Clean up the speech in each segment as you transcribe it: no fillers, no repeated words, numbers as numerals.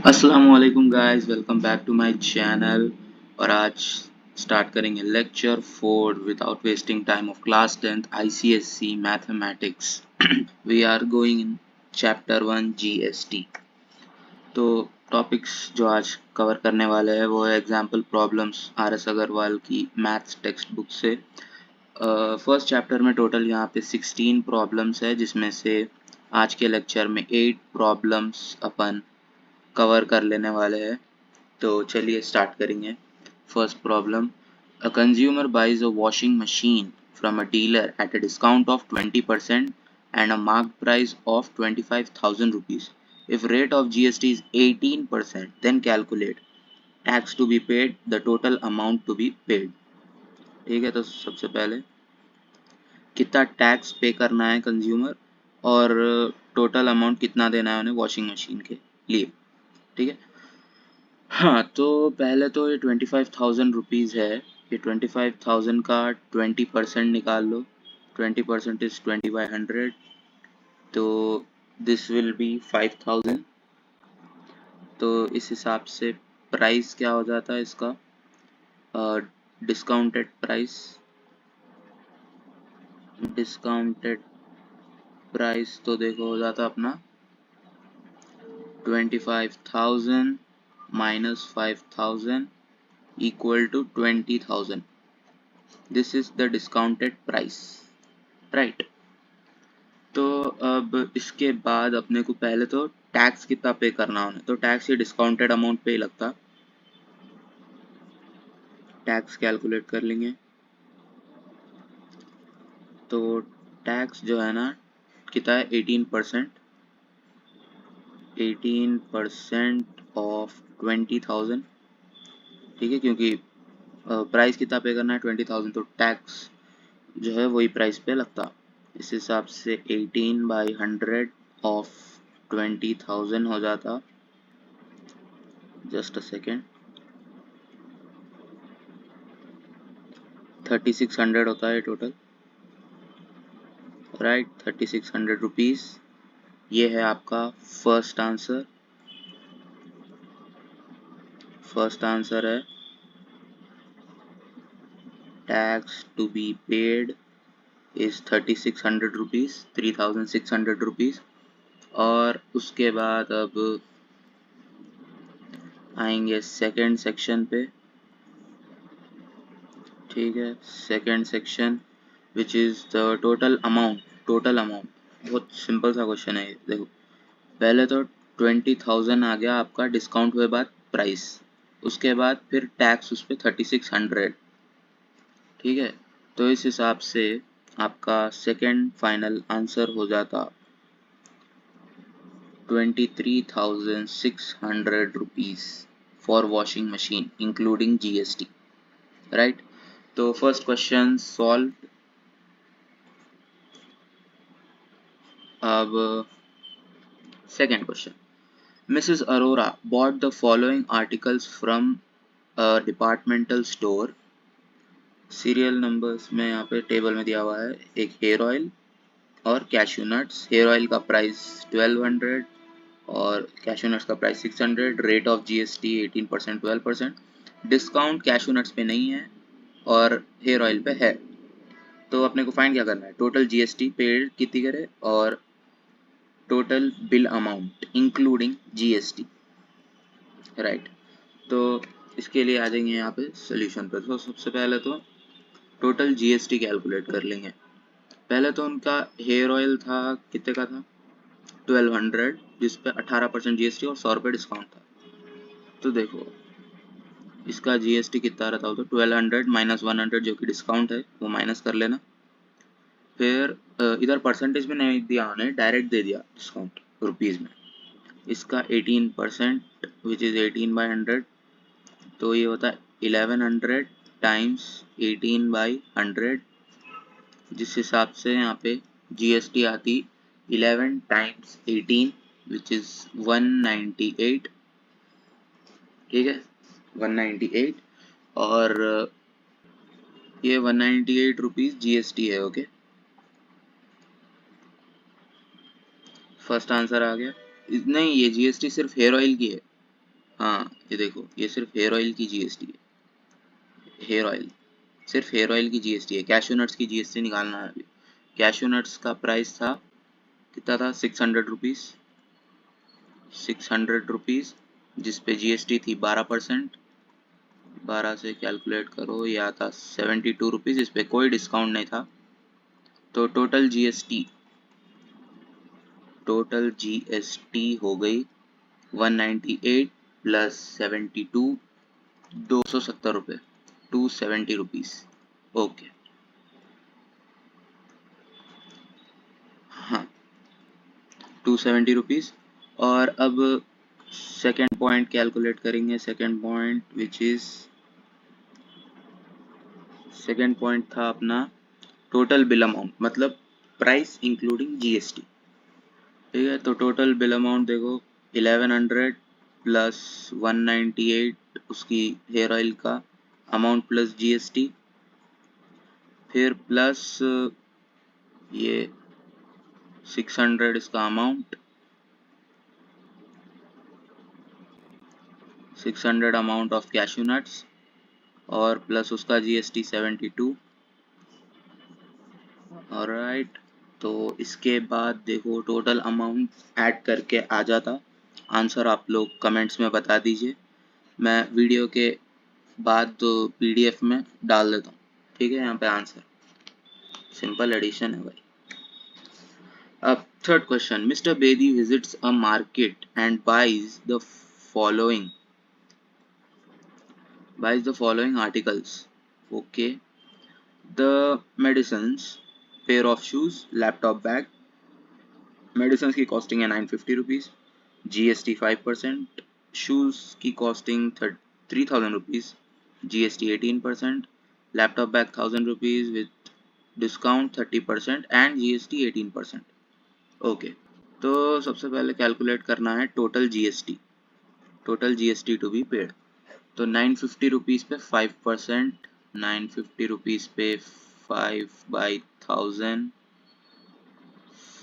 अस्सलामुअलैकुम guys, welcome back to my channel. और आज स्टार्ट करेंगे lecture 4 without wasting time of class 10th ICSE mathematics. We are going in chapter 1 GST. तो topics जो आज cover करने वाले हैं वो है एग्जाम्पल प्रॉब्लम्स RS अग्रवाल की मैथ्स टेक्स्ट बुक से। फर्स्ट चैप्टर में टोटल यहाँ पे 16 प्रॉब्लम्स है, जिसमें से आज के लेक्चर में 8 प्रॉब्लम्स अपन कवर कर लेने वाले हैं। तो चलिए स्टार्ट करेंगे। First problem, a consumer buys a washing machine from a dealer at a discount of 20% and a marked price of 25,000 rupees. If rate of GST is 18%, then calculate tax to be paid, the total amount to be paid. ठीक है, तो सबसे पहले कितना tax पे करना है consumer और टोटल अमाउंट कितना देना है उन्हें वॉशिंग मशीन के लिए। ठीक है, हाँ तो पहले तो ये 25,000 रुपीज़ है। ये 25,000 का 20% निकाल लो। 20% इज 20/100, तो दिस विल बी 5,000। तो इस हिसाब से प्राइस क्या हो जाता है इसका, डिस्काउंटेड प्राइस। डिस्काउंटेड प्राइस तो देखो हो जाता अपना 25,000 minus 5,000 equal to 20,000। This is the discounted price, right. तो अब इसके बाद अपने को पहले तो टैक्स कितना पे करना होना, तो टैक्स ये डिस्काउंटेड अमाउंट पे ही लगता। टैक्स कैलकुलेट कर लेंगे। तो टैक्स जो है ना कितना है 18%। 18% ऑफ 20,000। ठीक है, क्योंकि प्राइस कितना पे करना है 20,000, तो टैक्स जो है वही प्राइस पे लगता। इस हिसाब से 18/100 ऑफ 20,000 हो जाता। जस्ट अ सेकेंड, 3600 होता है टोटल, राइट। 3600 रुपीज़, ये है आपका फर्स्ट आंसर। फर्स्ट आंसर है tax to be paid is 3600 rupees, 3600 rupees. और उसके बाद अब आएंगे सेकंड सेक्शन पे। ठीक है, second section which is the total amount. Total amount बहुत सिंपल सा क्वेश्चन है ये। देखो पहले तो 20,000 आ गया आपका डिस्काउंट हुए बाद प्राइस, उसके बाद फिर टैक्स उस पर 3600। ठीक है, तो इस हिसाब से आपका सेकंड फाइनल आंसर हो जाता 23,600 rupees for washing machine including GST, right. तो फर्स्ट क्वेश्चन सॉल्व। अब second question, Mrs. Arora bought the following articles from a departmental store. Serial numbers में यहाँ पे टेबल में दिया हुआ है, एक हेयर ऑयल और कैशू नट्स। हेयर ऑयल का प्राइस 1200 और कैशू नट्स का price 600। Rate of GST 18%, 12%। Discount cashew nuts पे नहीं है और हेयर ऑयल पे है। तो अपने को फाइंड क्या करना है, टोटल GST पेड कितनी करे और total bill amount including GST, right. तो इसके लिए आ जाएंगे यहाँ पे सोल्यूशन पे। तो सबसे पहले तो टोटल GST कैलकुलेट कर लेंगे। पहले तो उनका हेयर ऑयल था, कितने का था 1200, जिस पे 18% GST और 100 रुपये डिस्काउंट था। तो देखो इसका GST कितना रहता हो, तो 1200 माइनस 100 जो कि डिस्काउंट है वो माइनस कर लेना। फिर इधर परसेंटेज में नहीं दिया उन्हें, डायरेक्ट दे दिया डिस्काउंट रुपीज़ में। इसका 18% विच इज़ 18/100, तो ये होता है 1100 टाइम्स 18/100, जिस हिसाब से यहाँ पे GST आती 11 टाइम्स 18 विच इज़ 198। ठीक है, 198। और ये 198 रुपीज़ GST है, ओके। फर्स्ट आंसर आ गया। नहीं, ये GST सिर्फ हेयर ऑयल की है, हाँ ये देखो, ये सिर्फ हेयर ऑयल की जीएसटी है। हेयर ऑयल, सिर्फ हेयर ऑयल की जीएसटी है। कैश्यू नट्स की जीएसटी निकालना है अभी। कैश्यू नट्स का प्राइस था कितना था, 600 रुपीज़। 600 रुपीज़ जिसपे जीएसटी थी 12%। 12 से कैलकुलेट करो, ये आता 72 रुपीज़। इस पे कोई डिस्काउंट नहीं था। तो टोटल जीएसटी हो गई 198 प्लस 72, 270 रुपये, 270 रुपीज़। ओके, हाँ 270 रुपीज़। और अब सेकेंड पॉइंट कैलकुलेट करेंगे। सेकेंड पॉइंट सेकेंड पॉइंट था अपना टोटल बिल अमाउंट, मतलब प्राइस इंक्लूडिंग जीएसटी। ठीक है, तो टोटल बिल अमाउंट देखो 1100 प्लस 198 उसकी हेयर ऑयल का अमाउंट प्लस जीएसटी, फिर प्लस ये 600 इसका amount, 600 amount of cashew nuts, और प्लस उसका जीएसटी 72। ऑलराइट, तो इसके बाद देखो टोटल अमाउंट ऐड करके आ जाता। आंसर आप लोग कमेंट्स में बता दीजिए, मैं वीडियो के बाद पीडीएफ में डाल देता हूँ। ठीक है, यहाँ पे आंसर सिंपल एडिशन है भाई। अब third question, mister Bedi visits a market and following buys the following articles. Okay, the medicines, pair of shoes, laptop bag. Medicine की कॉस्टिंग है 950 रुपीज़, जीएसटी 5%। शूज़ की costing 3000 rupees, GST 18%। Laptop bag 1000 rupees with discount 30% and GST 18%। Okay, तो सबसे पहले calculate करना है total GST, total GST to be paid. तो 950 rupees पे 5%, 950 रुपीज़ पे 5/1000,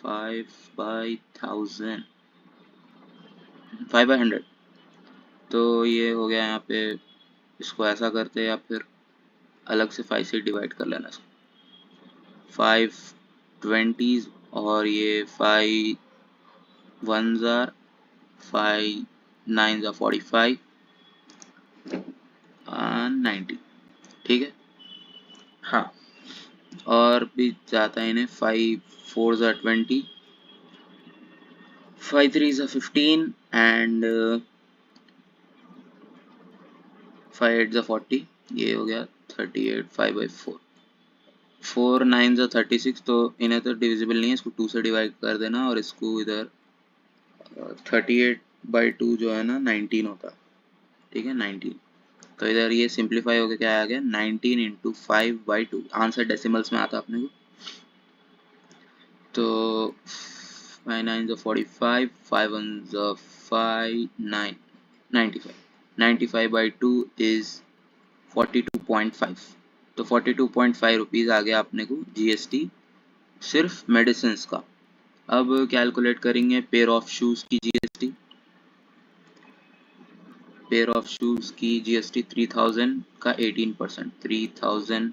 5/1000, 5/100। तो ये हो गया यहाँ पे। इसको ऐसा करते हैं या फिर अलग से 5 से डिवाइड कर लेना इसको। 5 20 और ये 5 1 5 9 45 90। ठीक है, हाँ, और भी जाता है इन्हें। 5 4 20, 5 3 15 एंड 5 8 40। ये हो गया 38, 5/4। 4 9 36। तो इन्हें तो डिविजिबल नहीं है, इसको 2 से डिवाइड कर देना और इसको इधर 38/2 जो है ना 19 होता है। ठीक है, 19। तो इधर ये सिंप्लीफाई होकर क्या आ गया, 19 इंटू 5/2। आंसर डेसिमल्स में आता अपने को। तो 5 9 45, 5 1 5 9 95। 95/2 इज 42.5। तो 42.5 रुपीज़ आ गया अपने को जीएसटी सिर्फ मेडिसिन का। अब कैलकुलेट करेंगे पेयर ऑफ शूज़ की जीएसटी। पेयर ऑफ शूज़ की जीएसटी 3000 का 18%, 3000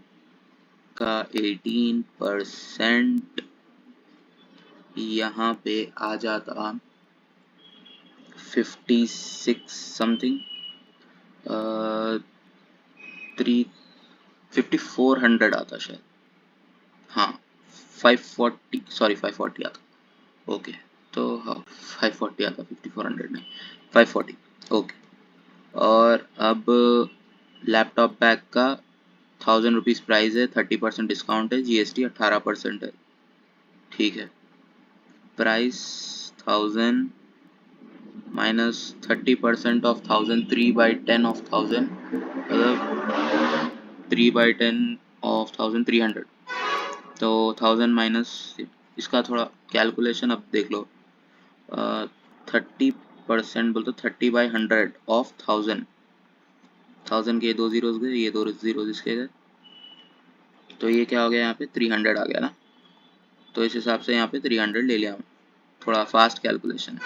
का 18% यहाँ पे आ जाता 56 समथिंग, 5400 आता शायद। हाँ 540, सॉरी 540 आता। ओके, तो हाँ 540 आता, 5400 नहीं, 540। ओके, और अब लैपटॉप बैग का 1000 रुपीज़ प्राइस है, 30% डिस्काउंट है, जीएसटी 18% है। ठीक है, प्राइस 1000 माइनस 30% ऑफ 1000, 3/10 ऑफ 1000, मतलब 3/10 ऑफ 1000 300। तो 1000 माइनस इसका थोड़ा कैलकुलेशन अब देख लो। 30% बोलते 30/100 ऑफ 1000, 1000 के 2 जीरोज गए, ये 2 जीरोज इसके गए, तो ये क्या हो गया यहाँ पे 300 आ गया ना। तो इस हिसाब से यहाँ पे 300 ले लिया, थोड़ा फास्ट कैलकुलेशन है।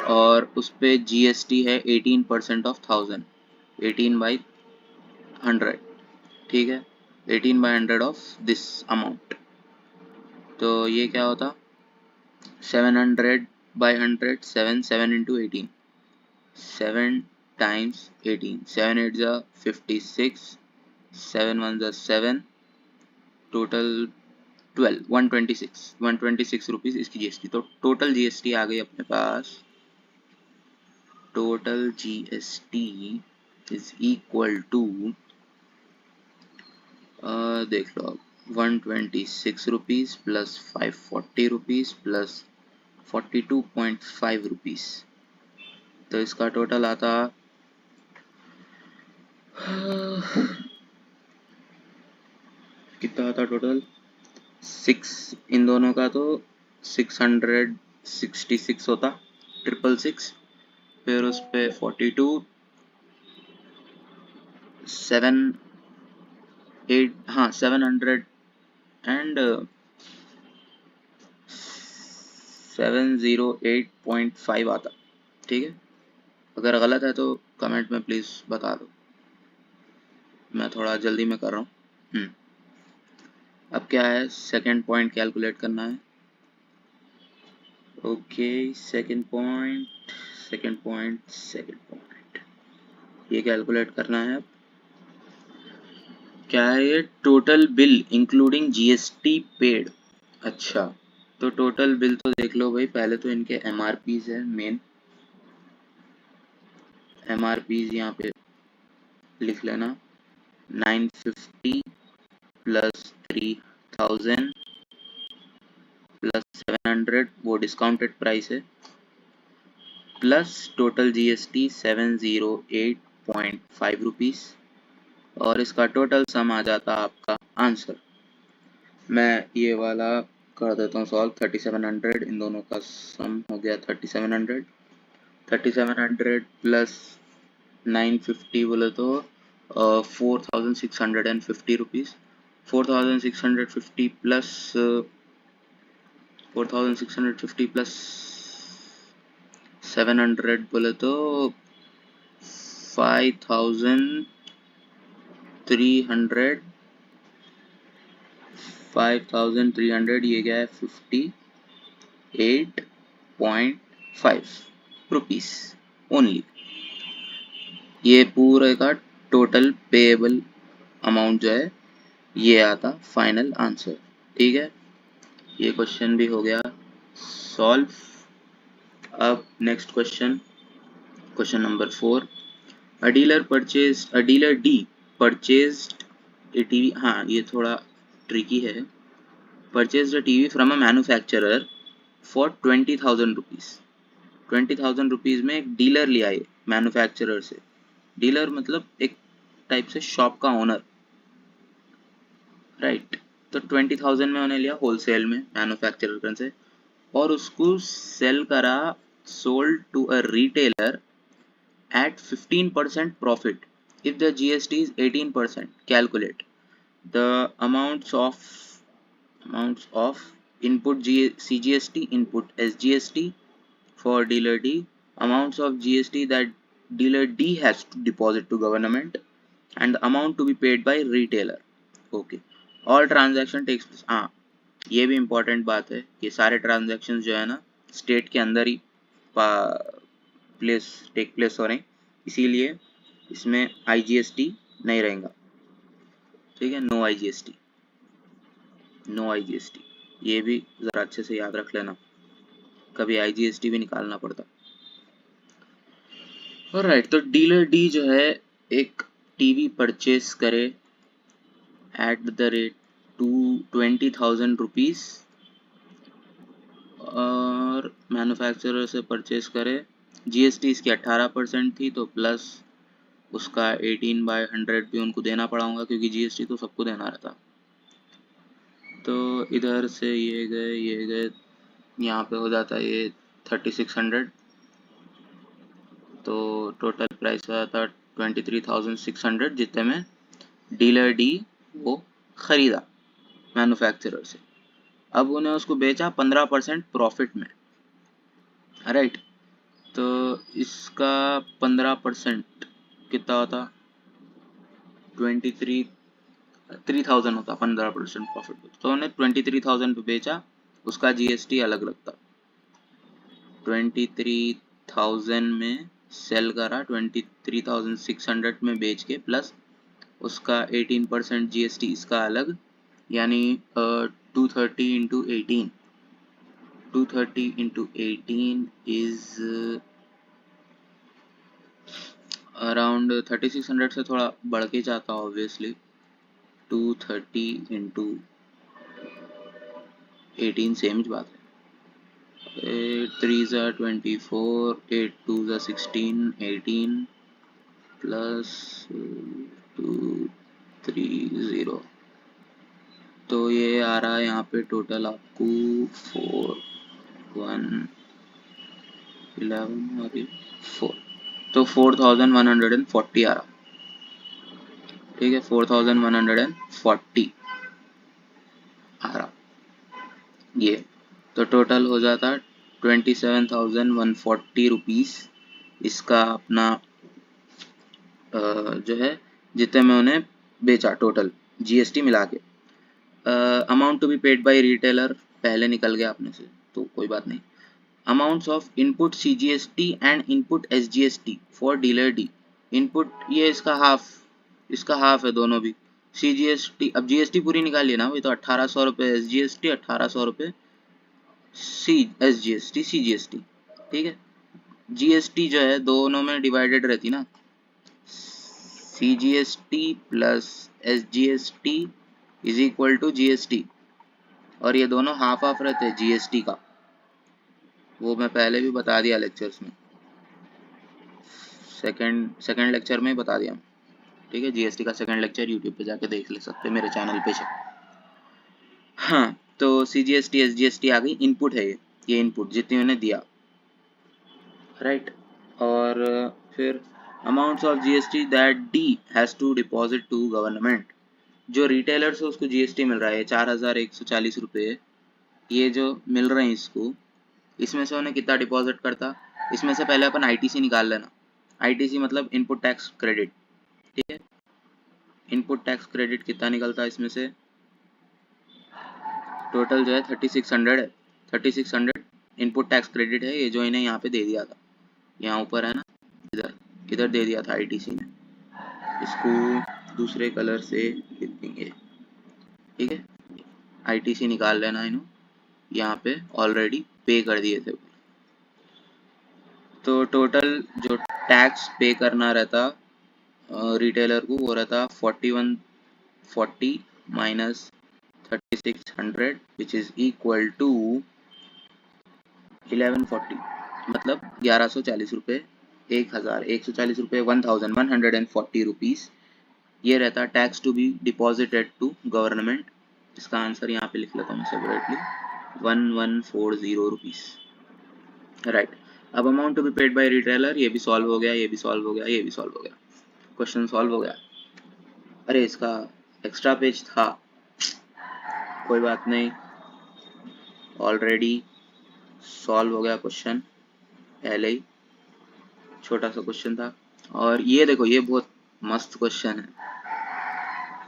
और उस पे जीएसटी है 18% ऑफ 1000, 18/100, ठीक है, 18/100 ऑफ दिस अमाउंट। तो ये क्या होता, 700/100, 7 into 18, 7 times 18, 7 8 जा 56, 7 1 जा 7, टोटल 126 रुपीज़ इसकी जीएसटी। तो टोटल जीएसटी आ गई अपने पास, total GST is equal to, देख लो अब, 126 rupees plus 540 rupees plus 42.5 rupees. तो इसका टोटल आता कितना आता टोटल, 6, इन दोनों का तो 666 होता, 666, फिर उस पे 42, 7 8, हाँ 700 एंड 708.5 आता, ठीक है। अगर गलत है तो कमेंट में प्लीज़ बता दो, मैं थोड़ा जल्दी में कर रहा हूँ। अब क्या है, सेकंड पॉइंट कैलकुलेट करना है। ओके, सेकंड पॉइंट ये कैलकुलेट करना है। अब क्या है ये, total bill including GST paid. अच्छा, तो टोटल बिल तो देख लो भाई, पहले तो इनके एमआरपीज है, मेन एमआरपीज यहाँ पे लिख लेना, 950 प्लस 3000 प्लस 700, वो डिस्काउंटेड प्राइस है, प्लस टोटल जीएसटी 708.5 रुपीज़, और इसका टोटल सम आ जाता आपका आंसर। मैं ये वाला कर देता हूँ सॉल्व, 3700, इन दोनों का सम हो गया 3700, 3700 प्लस 950 बोले तो 4650 रुपीज़, 4650 प्लस 4650 प्लस 700 बोले तो 5300, 5300, ये क्या है 58.5 रुपीज़ ओनली। ये पूरे का टोटल पेएबल अमाउंट जो है ये आता फाइनल आंसर, ठीक है। ये क्वेश्चन भी हो गया सॉल्व। अब नेक्स्ट क्वेश्चन, क्वेश्चन नंबर 4, अ डीलर डी परचेज्ड ए टीवी, हाँ ये थोड़ा ट्रिकी है, purchased a TV from a manufacturer for 20,000 rupees, 20,000 rupees में एक डीलर लिया है मैन्युफैक्चरर से, डीलर मतलब एक टाइप से शॉप का ओनर, राइट। तो 20,000 में उन्हें लिया होलसेल में मैन्युफैक्चरर से, और उसको सेल करा, sold to a retailer at 15% profit. If the GST is 18%, calculate the amounts of input CGST, input SGST for dealer D, amounts of GST that dealer D has to deposit to government, and the amount to be paid by retailer. Okay, all transaction takes place, हाँ ये भी important बात है कि सारे transactions जो है ना स्टेट के अंदर ही टेक प्लेस हो रहे हैं, इसीलिए इसमें आईजीएसटी नहीं रहेगा, ठीक है, नो आईजीएसटी, नो आईजीएसटी, ये भी ज़रा अच्छे से याद रख लेना, कभी आईजीएसटी भी निकालना पड़ता। ऑलराइट, तो डीलर डी जो है एक टीवी परचेस करे एट द रेट 20,000 रुपीज़, और मैन्युफैक्चरर से परचेस करे, जीएसटी इसकी 18% थी, तो प्लस उसका 18/100 भी उनको देना पड़ा होगा, क्योंकि जीएसटी तो सबको देना रहता। तो इधर से ये गए, यहाँ पे हो जाता है ये 3600, तो टोटल प्राइस हो जाता 23,600, जितने में डीलर डी वो खरीदा मैन्युफैक्चरर से। अब उन्हें उसको बेचा 15% प्रॉफिट में, राइट। तो इसका 15% कितना होता, 3000 होता, 15% प्रॉफिट होता, तो उन्हें 23,000 पे बेचा, उसका जीएसटी अलग लगता। 23,000 में सेल करा, 23,600 में बेच के प्लस उसका 18% जीएसटी इसका अलग, यानी 230 इंटू 18, 230 इंटू 18 इज अराउंड 3600 से थोड़ा बढ़ के जाता ऑब्वियसली। 230 इंटू 18 सेम बात है। 8 3 ज़ा 24, 8 2 ज़ा 16, 18 प्लस 230, तो ये आ रहा है यहाँ पे टोटल आपको 4 1 11 और 4, तो 4140 आ रहा। ठीक है, 4140 आ रहा ये, तो टोटल हो जाता 27,140 रुपीज़ इसका अपना जो है, जितने में उन्हें बेचा टोटल जीएसटी मिला के। Amount to be paid by retailer पहले निकल गया अपने से, तो कोई बात नहीं। Amounts of input CGST and input SGST for dealer D. Input ये इसका हाफ है दोनों भी। सीजीएसटी, अब जीएसटी पूरी निकालिए ना, वही तो 1800 रुपये एसजीएसटी, 1800 रुपये सी एसजीएसटी सीजीएसटी। ठीक है, जीएसटी जो है दोनों में डिवाइडेड रहती ना, CGST plus SGST is equal to GST, और ये दोनों हाफ हाफ रहते हैं जीएसटी का, वो मैं पहले भी बता दिया लेक्चर्स में, सेकंड लेक्चर में बता दिया। ठीक है, जीएसटी का सेकंड लेक्चर यूट्यूब पे जाके देख ले सकते हैं मेरे चैनल पे से। हाँ, तो सीजीएसटी एसजीएसटी आ गई, इनपुट है ये इनपुट जितनी उन्हें दिया, राइट। और फिर amounts of GST that D has to deposit to government. जो रिटेलर से उसको जीएसटी मिल रहा है 4140 रुपये, ये जो मिल रहे हैं इसको, इसमें से उन्हें कितना डिपॉजिट करता, इसमें से पहले अपन आईटीसी निकाल लेना। आईटीसी मतलब इनपुट टैक्स क्रेडिट। ठीक है, इनपुट टैक्स क्रेडिट कितना निकलता है इसमें से, टोटल जो है 3600 है। 3600 इनपुट टैक्स क्रेडिट है, ये जो इन्हें यहाँ पे दे दिया था, यहाँ ऊपर है ना, इधर इधर दे दिया था आईटीसी ने, इसको दूसरे कलर से लिख देंगे। ठीक है, आईटीसी निकाल लेना, इन्हों यहाँ पे ऑलरेडी पे कर दिए थे। तो टोटल जो टैक्स पे करना रहता रिटेलर को, वो रहता 4140 minus 3600 which is equal to 1140, मतलब 1140 रुपये, 1140 रुपये, 1140 रुपीज़, ये रहता tax to be deposited to government. इसका आंसर यहाँ पे लिख लेता हूँ सेपरेटली, 1140 रुपीज़, राइट। अब amount to be paid by retailer, ये भी सॉल्व हो गया, ये भी सॉल्व हो गया, ये भी सॉल्व हो गया, क्वेश्चन सॉल्व हो गया। अरे इसका एक्स्ट्रा पेज था, कोई बात नहीं, ऑलरेडी सॉल्व हो गया क्वेश्चन पहले ही, छोटा सा क्वेश्चन था। और ये देखो, ये बहुत मस्त क्वेश्चन है।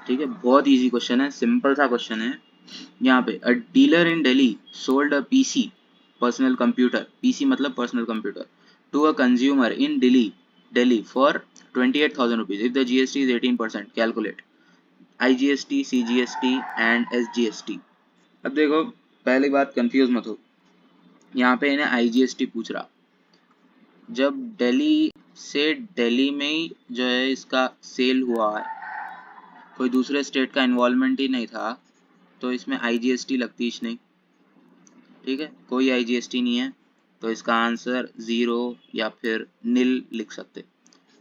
ठीक है, बहुत इजी क्वेश्चन है, सिंपल सा क्वेश्चन है। यहाँ पे a dealer in Delhi sold a PC, personal computer, PC मतलब personal computer, to a consumer in Delhi for 28,000 rupees. If the GST is 18%, calculate IGST, CGST and SGST. अब देखो, पहली बात कंफ्यूज मत हो, यहाँ पे इन्हें आईजीएसटी पूछ रहा, जब दिल्ली से दिल्ली में ही जो है इसका सेल हुआ है, कोई दूसरे स्टेट का इन्वॉल्वमेंट ही नहीं था, तो इसमें आईजीएसटी लगती ही नहीं। ठीक है, कोई आईजीएसटी नहीं है, तो इसका आंसर 0 या फिर नील लिख सकते।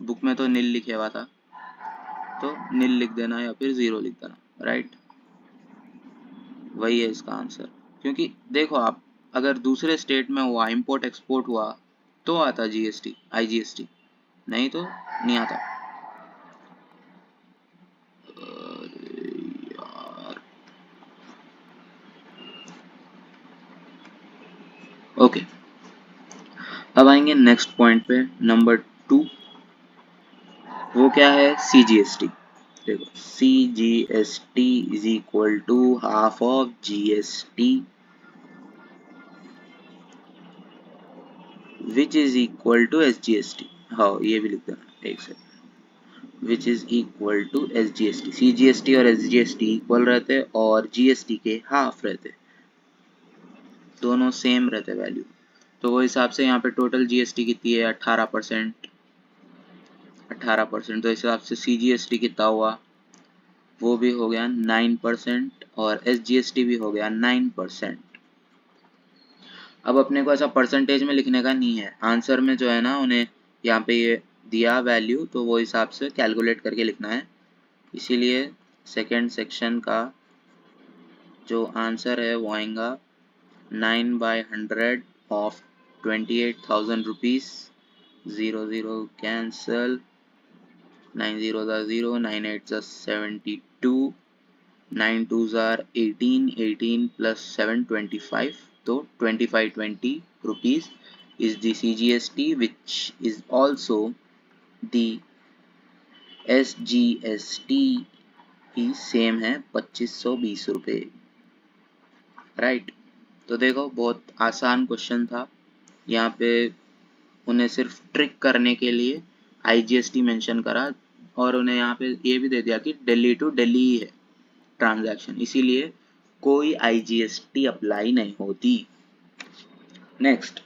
बुक में तो नील लिखे हुआ था, तो नील लिख देना या फिर 0 लिख देना, राइट, वही है इसका आंसर। क्योंकि देखो आप, अगर दूसरे स्टेट में हुआ, इंपोर्ट एक्सपोर्ट हुआ, तो आता जीएसटी आईजीएसटी, नहीं तो नहीं आता। ओके, अब आएंगे नेक्स्ट पॉइंट पे, नंबर 2, वो क्या है, CGST। देखो CGST is equal to half of GST which is equal to SGST। हाँ ये भी लिख देना एक second, which is equal to SGST। CGST और SGST इक्वल रहते और GST के हाफ रहते, दोनों सेम रहते वैल्यू। तो वो हिसाब से यहाँ पे टोटल GST कितनी है, 18%। 18%, तो इस हिसाब से CGST कितना हुआ, वो भी हो गया 9% और SGST भी हो गया 9%। अब अपने को ऐसा परसेंटेज में लिखने का नहीं है, आंसर में जो है ना उन्हें यहाँ पे ये दिया वैल्यू, तो वो हिसाब से कैलकुलेट करके लिखना है। इसीलिए सेकेंड सेक्शन का जो आंसर है वो आएगा 9/100 of 28,000 rupees. 0 0 cancel, 9 0s are 0, 9 8s are 72, 9 2s are 18, 18 plus 7 25, तो 2520 rupees is the CGST, which is also the SGST he same है 2520 रुपये, राइट। तो देखो बहुत आसान क्वेश्चन था, यहाँ पे उन्हें सिर्फ ट्रिक करने के लिए IGST मेंशन करा और उन्हें यहाँ पे ये भी दे दिया कि दिल्ली टू दिल्ली ही है ट्रांजैक्शन, इसीलिए कोई IGST अप्लाई नहीं होती। Next,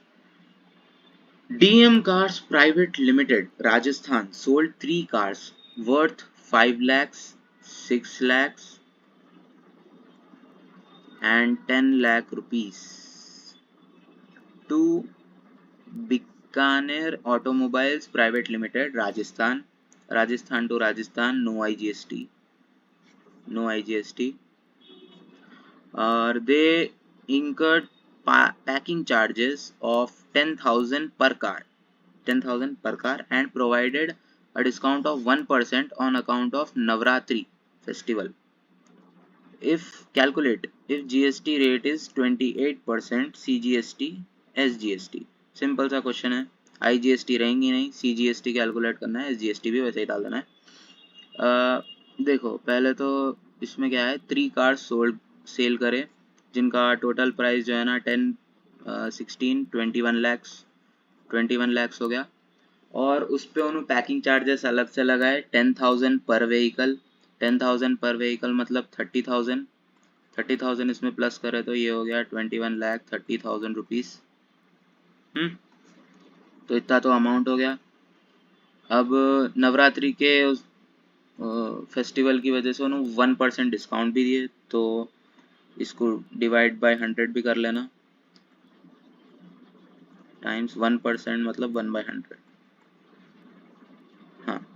DM Cars Private Limited Rajasthan sold 3 cars worth 5 lakhs, 6 lakhs and 10 lakh rupees to Bikaner Automobiles Private Limited Rajasthan, Rajasthan to Rajasthan, no IGST, no IGST. They incurred packing charges of 10,000 per car, 10,000 per car, and provided a discount of 1% on account of Navratri festival. If calculate, if GST rate is 28%, CGST, SGST। Simple सा question है, IGST रहेंगी नहीं, CGST calculate करना है, SGST भी वैसे ही डाल देना है। देखो पहले तो इसमें क्या है, 3 कार्स सोल्ड सेल करे जिनका टोटल प्राइस जो है ना 21 लैक्स हो गया, और उस पे उन्होंने पैकिंग चार्जेस अलग से लगाए 10,000 पर व्हीकल। 10,000 पर व्हीकल मतलब 30,000 इसमें प्लस करे तो ये हो गया 21,30,000 रुपीज़। तो इतना तो अमाउंट हो गया। अब नवरात्रि के उस फेस्टिवल की वजह से उन्होंने 1% डिस्काउंट भी दिए, तो इसको डिवाइड बाय 100 भी कर लेना, टाइम्स 1% मतलब 1/100। हाँ,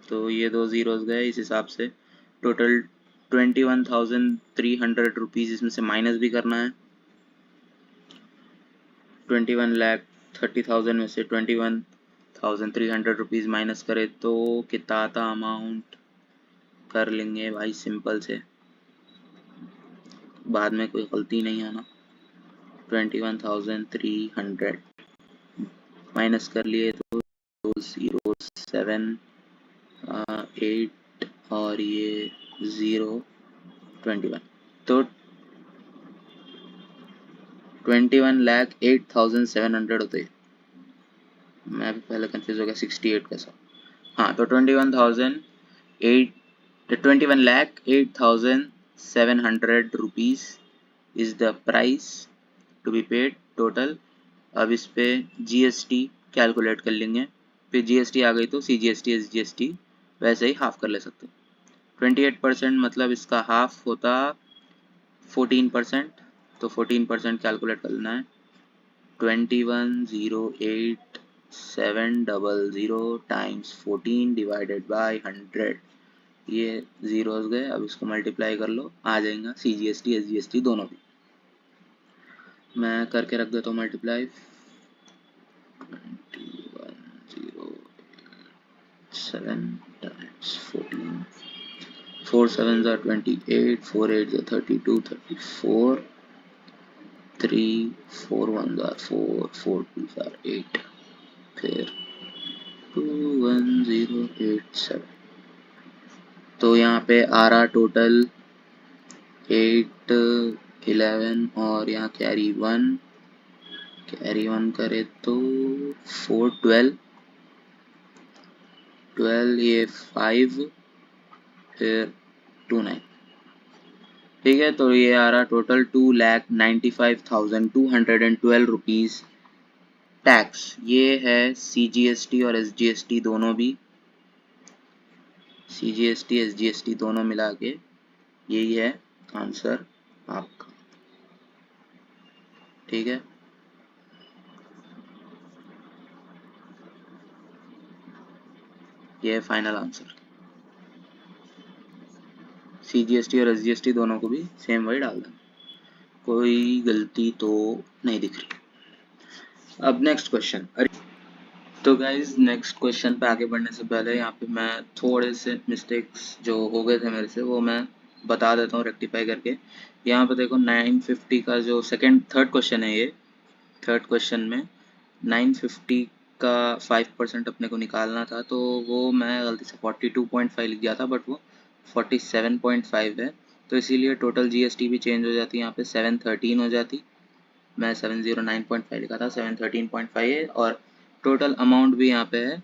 तो ये 2 जीरोस गए, इस हिसाब से टोटल 21,300 रुपीज़ इसमें से माइनस भी करना है। 21,30,000 में से 21,300 रुपीज़ माइनस करे तो कितना आता अमाउंट, कर लेंगे भाई सिंपल से, बाद में कोई गलती नहीं आना। 21,300 माइनस कर लिए तो 07 8 और ये 021, तो 21,08,700 होते। मैं भी पहले कंफ्यूज हो गया 68 कैसा। हाँ, तो 21,08,700 rupees is the price to be paid total. अब इस पे GST कैलकुलेट कर लेंगे, फिर GST आ गई तो CGST SGST वैसे ही हाफ कर ले सकते। 28% मतलब इसका हाफ होता 14%, तो 14% कैलकुलेट कर लेना है। 21,08,700 टाइम्स 14 डिवाइडेड बाय 100, ये जीरोस गए। अब इसको मल्टीप्लाई कर लो, आ जाएगा CGST SGST दोनों भी। मैं करके रख देता हूँ multiply, 21,087 times 14, 4 7s are 28, 4 8s are 32, 34, 3 4 1s are 4, 4 2s are 8, फिर 21087। तो यहाँ पे आ रहा टोटल 8 11 और यहाँ कैरी वन करे तो 4 12 12 ये 5 फिर 2 9। ठीक है, तो ये आ रहा टोटल 2,95,212 टैक्स। ये है CGST और SGST दोनों भी, CGST SGST दोनों मिला के यही है आंसर आपका। ठीक है, ये है फाइनल आंसर। CGST और SGST दोनों को भी सेम वही डाल देना, कोई गलती तो नहीं दिख रही। अब नेक्स्ट क्वेश्चन। तो गाइज नेक्स्ट क्वेश्चन पे आगे बढ़ने से पहले यहाँ पे मैं थोड़े से मिस्टेक्स जो हो गए थे मेरे से वो मैं बता देता हूँ रेक्टिफाई करके। यहाँ पे देखो 950 का जो थर्ड क्वेश्चन है, ये थर्ड क्वेश्चन में 950 का 5% अपने को निकालना था, तो वो मैं गलती से 42.5 लिख दिया था, बट वो 47.5 है। तो इसीलिए टोटल GST भी चेंज हो जाती है, यहाँ पे 713 हो जाती। मैं 709.5 लिखा था, 713.5 है। और टोटल अमाउंट भी यहाँ पे है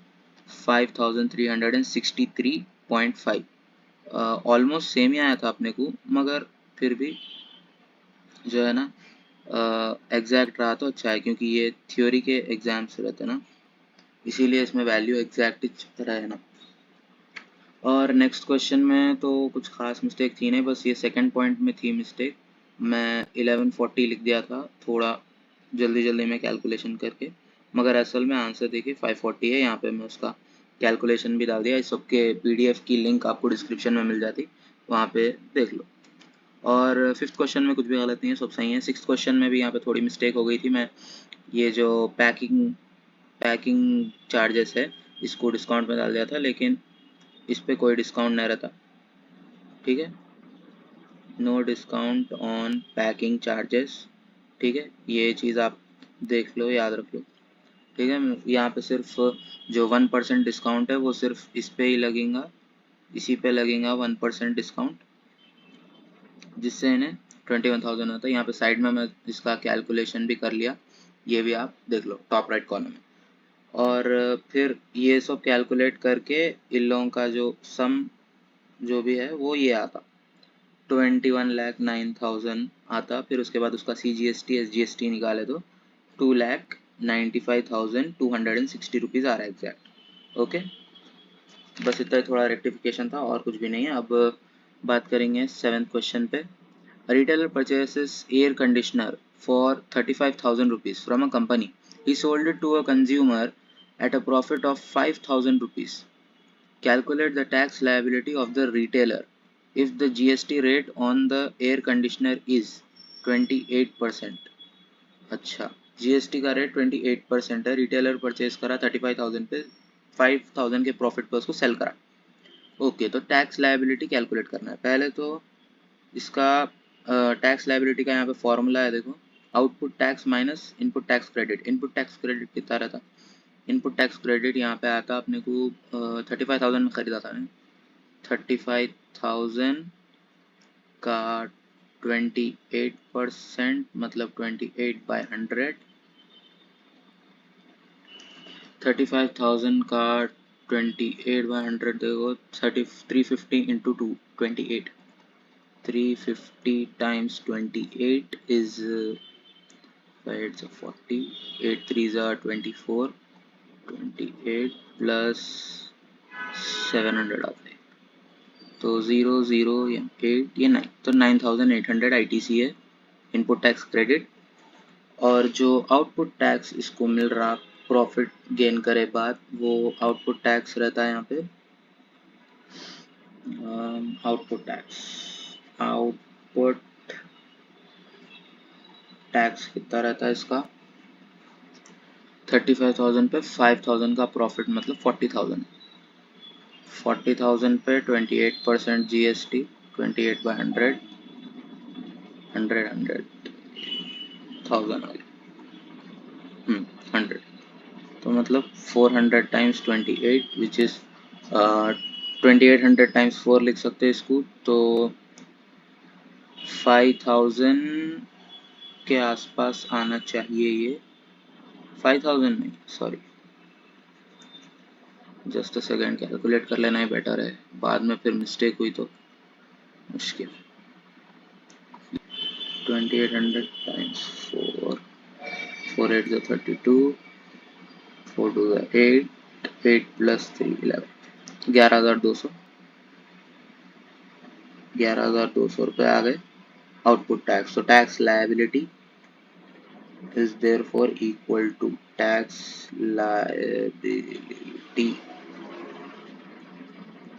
5363.5। ऑलमोस्ट सेम ही आया था अपने को, मगर फिर भी जो है ना एग्जैक्ट रहा तो अच्छा है, क्योंकि ये थ्योरी के एग्जाम्स रहते ना, इसीलिए इसमें वैल्यू एग्जैक्ट रहे ना। और नेक्स्ट क्वेश्चन में तो कुछ खास मिस्टेक थी नहीं, बस ये सेकंड पॉइंट में थी मिस्टेक। मैं 1140 लिख दिया था थोड़ा जल्दी में कैलकुलेशन करके, मगर असल में आंसर देखिए 540 है। यहाँ पे मैं उसका कैलकुलेशन भी डाल दिया। इस सबके PDF की लिंक आपको डिस्क्रिप्शन में मिल जाती, वहाँ पे देख लो। और फिफ्थ क्वेश्चन में कुछ भी गलत नहीं है, सब सही है। सिक्स क्वेश्चन में भी यहाँ पे थोड़ी मिस्टेक हो गई थी। मैं ये जो पैकिंग चार्जेस है इसको डिस्काउंट में डाल दिया था, लेकिन इस पर कोई डिस्काउंट नहीं रहता। ठीक है, no discount on packing charges. ठीक है, ये चीज़ आप देख लो, याद रख लो। ठीक है, यहाँ पे सिर्फ जो 1% डिस्काउंट है वो सिर्फ इस पे ही लगेगा, इसी पे लगेगा 1% डिस्काउंट, जिससे इन्हें 21,000 होता है। यहाँ पे साइड में मैं इसका कैलकुलेशन भी कर लिया, ये भी आप देख लो टॉप राइट कॉर्नर में। और फिर ये सब कैलकुलेट करके इन लोगों का जो सम जो भी है वो ये आता 21,09,000 आता। फिर उसके बाद उसका CGST SGST निकाले तो 2,95,260 रुपीज़ आ रहा है एग्जैक्ट। ओके, बस इतना थोड़ा रेक्टिफिकेशन था और कुछ भी नहीं है। अब बात करेंगे सेवेंथ क्वेश्चन पे। Retailer purchases air conditioner for 35,000 rupees from a company. He sold it to a consumer at a profit of 5,000 rupees. Calculate the tax liability of the retailer if the GST rate on the air conditioner is 28%. अच्छा, GST का rate 28% है, retailer purchase करा 35,000 पे, 5,000 के profit पे उसको sale करा। Okay, तो टैक्स लायबिलिटी कैलकुलेट करना है। पहले तो इसका टैक्स लायबिलिटी का यहाँ पे फॉर्मूला है, देखो, output tax minus input tax credit. Input tax credit कितना रहता? इनपुट टैक्स क्रेडिट यहाँ पे आता अपने को 35,000 में खरीदा था, 35,000 का 28% मतलब 28/100। 35,000 का 28/100 देखो 350 into 2 28। 350 times 28 is 40, 8 3s are 24, 28 plus 700 आते हैं, तो 0 0 8 ये 9, तो 9,800 ITC है इनपुट टैक्स क्रेडिट। और जो आउटपुट टैक्स इसको मिल रहा प्रॉफिट गेन करे बाद, वो आउटपुट टैक्स रहता है यहाँ पे आउटपुट टैक्स कितना रहता है इसका 35,000 पे 5,000 का प्रॉफिट मतलब 40,000। 40,000 पे 28% GST, 28/100 100 100 1000 100। तो मतलब 400 टाइम्स 28 विच इज 2800 टाइम्स 4 लिख सकते हैं इसको, तो 5000 के आसपास आना चाहिए ये। 5000 नहीं, sorry, just a second, calculate कर लेना ही बेटर है, बाद में फिर मिस्टेक हुई तो मुश्किल। 2800 टाइम्स 4, 4 8 जो 32, 4 2 8, 8 प्लस 3 11, 11200, 11200 रुपये आ गए आउटपुट टैक्स। तो tax liability is therefore equal to tax liability,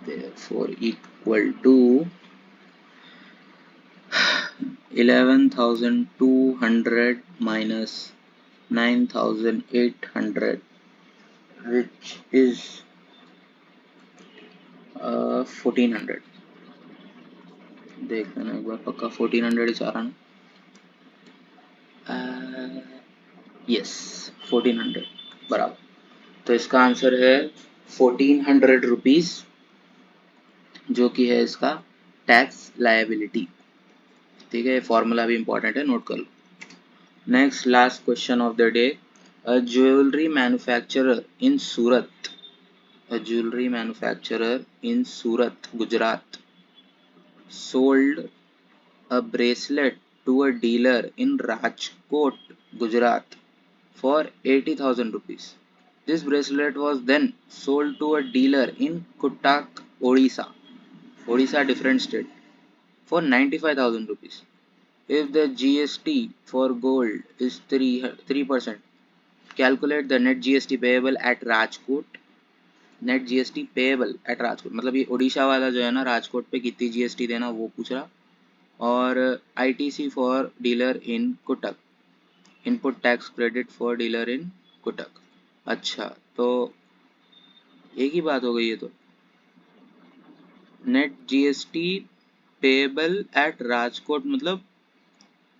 therefore equal to 11,200 minus 9,800 which is 1400। देख लेना एक बार पक्का 1400 ही चाह रहा ना। यस 1400 बराबर। तो इसका आंसर है 1400 रुपीज, जो कि है इसका टैक्स लायबिलिटी। ठीक है, फॉर्मूला भी इंपॉर्टेंट है, नोट कर लो। Next last question of the day, a jewellery manufacturer in Surat, a jewellery manufacturer in Surat Gujarat sold a bracelet to a dealer in Rajkot, Gujarat for 80,000 rupees. This bracelet was then sold to a dealer in Cuttack, Odisha, Odisha different state, for 95,000 rupees. If the GST for gold is 3%, calculate the net GST payable at Rajkot. Net GST payable eight Rajkot, मतलब ये ओडिशा वाला जो है ना, राजकोट पे कितनी GST देना वो पूछ रहा। और ITC for dealer in Kutak, input tax credit for dealer in Kutak. अच्छा, तो एक ही बात हो गई है। तो net GST payable eight Rajkot मतलब,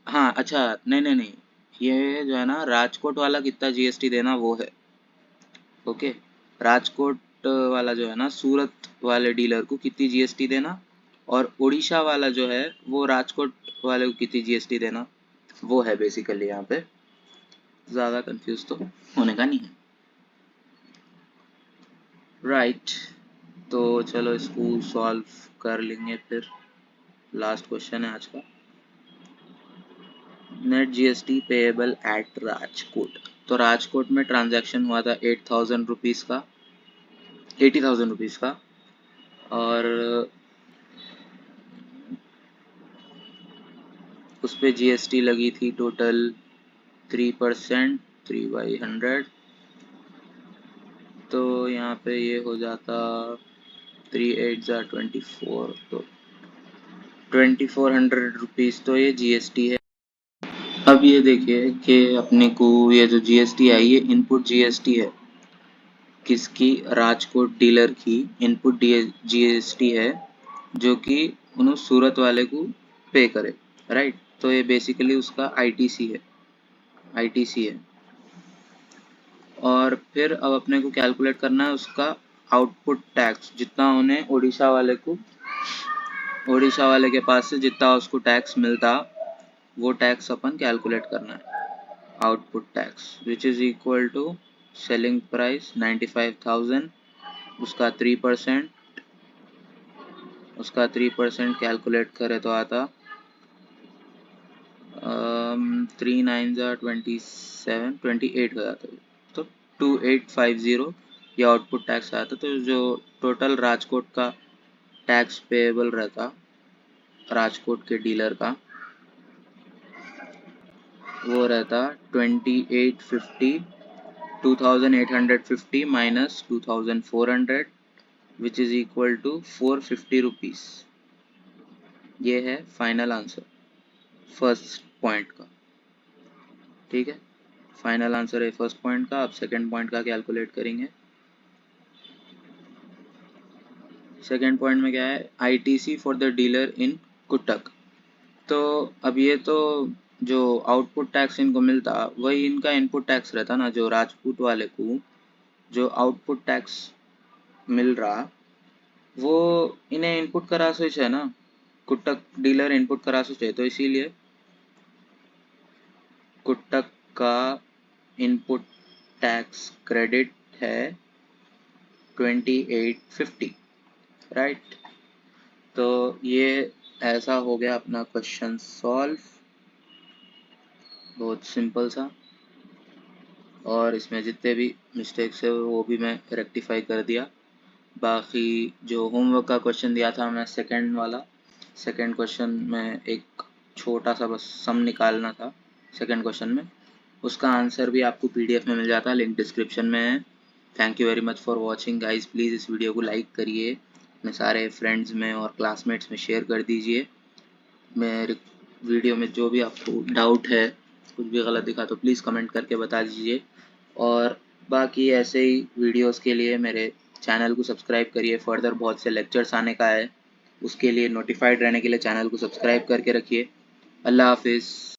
हाँ अच्छा, नहीं नहीं नहीं, ये जो है ना राजकोट वाला कितना जीएसटी देना वो है। ओके, राजकोट वाला जो है ना सूरत वाले डीलर को कितनी जीएसटी देना, और उड़ीसा वाला जो है वो राजकोट वाले को कितनी जीएसटी देना, वो है बेसिकली यहाँ पे। ज़्यादा कंफ्यूज तो होने का नहीं है, राइट। तो चलो इसको सॉल्व कर लेंगे फिर। लास्ट क्वेश्चन है आज का, net GST payable eight Rajkot. तो राजकोट में ट्रांजैक्शन हुआ था 8,000 रुपीज़ का, 80,000 रुपीज़ का, और उस पर जीएसटी लगी थी टोटल 3%, 3/100, तो यहाँ पे ये हो जाता 3 8 जा 24, तो 2400 रुपीज़ तो ये जीएसटी है। अब ये देखिए कि अपने को ये जो जीएसटी आई, ये इनपुट जीएसटी है किसकी, राजकोट डीलर की इनपुट जीएसटी है, जो कि उन्होंने सूरत वाले को पे करे, राइट। तो ये बेसिकली उसका आईटीसी है, आईटीसी है। और फिर अब अपने को कैलकुलेट करना है उसका आउटपुट टैक्स, जितना उन्हें उड़ीसा वाले के पास से जितना उसको टैक्स मिलता, वो टैक्स अपन कैलकुलेट करना है। Output tax which is equal to selling price 95,000, उसका 3%, उसका 3% कैलकुलेट करे तो आता 3 9 जा 27, 28 हो जाता है, तो 2850 ये आउटपुट टैक्स आता। तो जो टोटल राजकोट का टैक्स पेएबल रहता राजकोट के डीलर का, वो रहता 2850, 2850 minus 2400 which is equal to 450 rupees. ये है फाइनल आंसर फर्स्ट पॉइंट का। ठीक है, फाइनल आंसर है फर्स्ट पॉइंट का। अब सेकंड पॉइंट का कैलकुलेट करेंगे। सेकंड पॉइंट में क्या है, ITC for the dealer in कुटक। तो अब ये तो जो आउटपुट टैक्स इनको मिलता वही इनका इनपुट टैक्स रहता ना, जो राजपूत वाले को जो आउटपुट टैक्स मिल रहा वो इन्हें इनपुट करा है ना, कुट्टक डीलर इनपुट करा है, तो इसीलिए कुट्टक का इनपुट टैक्स क्रेडिट है 2850, राइट। तो ये ऐसा हो गया अपना क्वेश्चन सॉल्व, बहुत सिंपल सा। और इसमें जितने भी मिस्टेक्स है वो भी मैं रेक्टिफाई कर दिया। बाकी जो होमवर्क का क्वेश्चन दिया था मैं सेकंड वाला, सेकंड क्वेश्चन में एक छोटा सा बस सम निकालना था सेकंड क्वेश्चन में, उसका आंसर भी आपको पीडीएफ में मिल जाता है, लिंक डिस्क्रिप्शन में है। Thank you very much for watching guys. Please इस वीडियो को लाइक करिए, अपने सारे फ्रेंड्स में और क्लासमेट्स में शेयर कर दीजिए। मेरे वीडियो में जो भी आपको डाउट है, कुछ भी गलत दिखा तो प्लीज़ कमेंट करके बता दीजिए। और बाकी ऐसे ही वीडियोस के लिए मेरे चैनल को सब्सक्राइब करिए, फर्दर बहुत से लेक्चर्स आने का है, उसके लिए नोटिफाइड रहने के लिए चैनल को सब्सक्राइब करके रखिए। अल्लाह हाफिज़।